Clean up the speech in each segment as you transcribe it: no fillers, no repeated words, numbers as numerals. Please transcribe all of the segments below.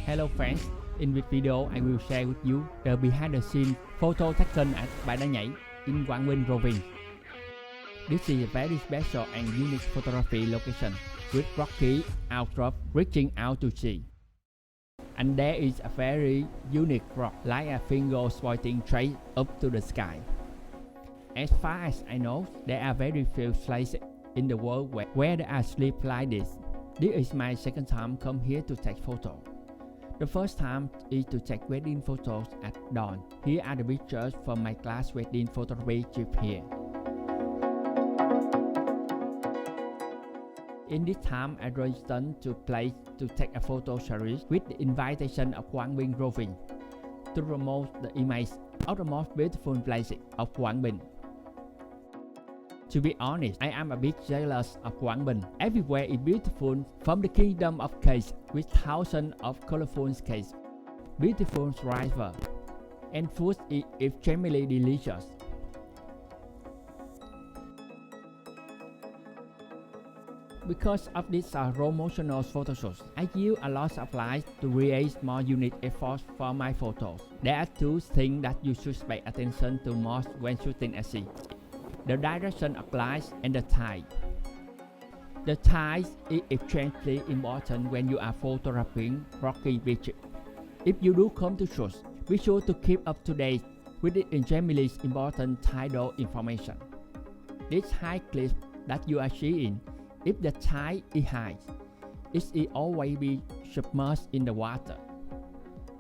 Hello friends, in this video I will share with you the behind the scenes photo taken at Bãi Đá Nhảy in Quang Binh province. This is a very special and unique photography location with rocky outcrop reaching out to sea. And there is a very unique rock like a finger pointing straight up to the sky. As far as I know, there are very few places in the world where there are slips like this. This is my second time come here to take photo. The first time is to take wedding photos at dawn. Here are the pictures from my class wedding photography trip here. In this time, I returned to place to take a photo series with the invitation of Quang Binh province to promote the image of the most beautiful places of Quang Binh. To be honest, I am a bit jealous of Quang Binh. Everywhere is beautiful, from the kingdom of cakes with thousands of colorful cakes, beautiful river, and food is extremely delicious. Because of this promotional photoshoots, I use a lot of light to create more unique efforts for my photos. There are two things that you should pay attention to most when shooting at sea: the direction of light and the tide. The tide is extremely important when you are photographing rocky beaches. If you do come to shoot, be sure to keep up to date with the extremely important tidal information. This high cliff that you are seeing, if the tide is high, it will always be submerged in the water,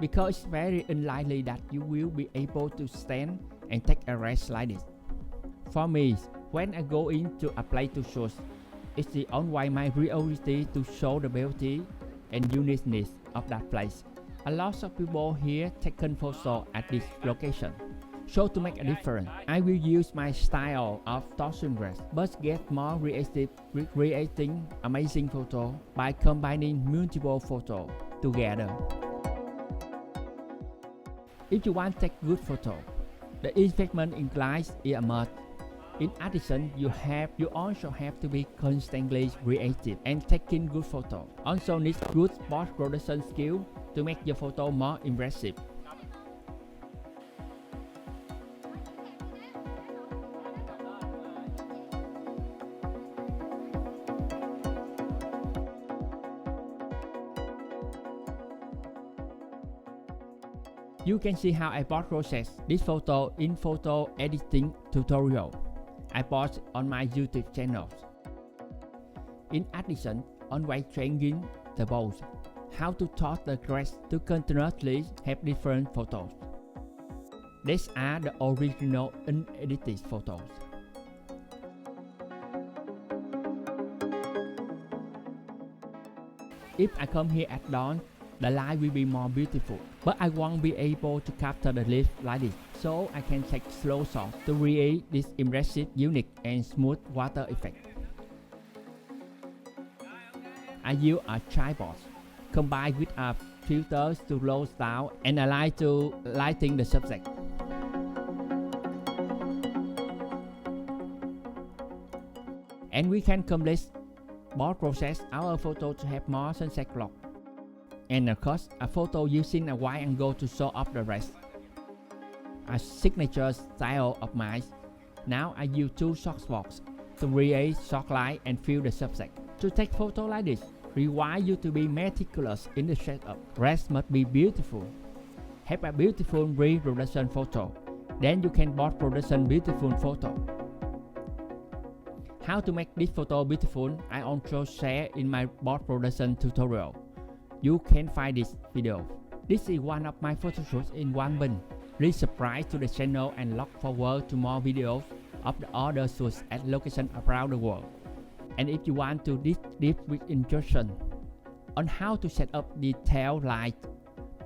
because it's very unlikely that you will be able to stand and take a rest like this. For me, when I go into a place to shoot, it's the only my priority to show the beauty and uniqueness of that place. A lot of people here taken photos at this location. So to make a difference, I will use my style of torsion rest, but get more realistic with creating amazing photos by combining multiple photos together. If you want to take good photo, the investment in glass is a must. In addition, you also have to be constantly creative and taking good photos. Also need good post-production skill to make your photo more impressive. You can see how I post-process this photo in photo editing tutorial I post on my YouTube channel. In addition, on way changing the pose, how to toss the grass to continuously have different photos. These are the original unedited photos. If I come here at dawn, the light will be more beautiful, but I won't be able to capture the leaf like this, so I can take slow shots to create this impressive, unique and smooth water effect. I use a tripod combined with a filter to close down and a light to lighting the subject. And we can complete both process our photo to have more sunset look. And of course, a photo using a wide angle to show off the rest. A signature style of mine. Now I use two softbox to create soft light and fill the subject. To take photo like this, require you to be meticulous in the setup. Rest must be beautiful. Have a beautiful pre-production photo. Then you can post-production beautiful photo. How to make this photo beautiful, I also share in my post-production tutorial. You can find this video. This is one of my photo shoots in Quang Binh. Please subscribe to the channel and look forward to more videos of the other shoots at locations around the world. And if you want to dig deep with instruction on how to set up detailed light,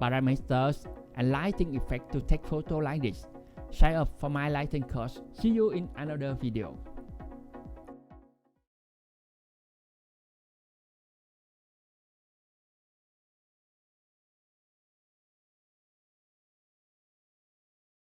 parameters and lighting effect to take photo like this, sign up for my lighting course. See you in another video.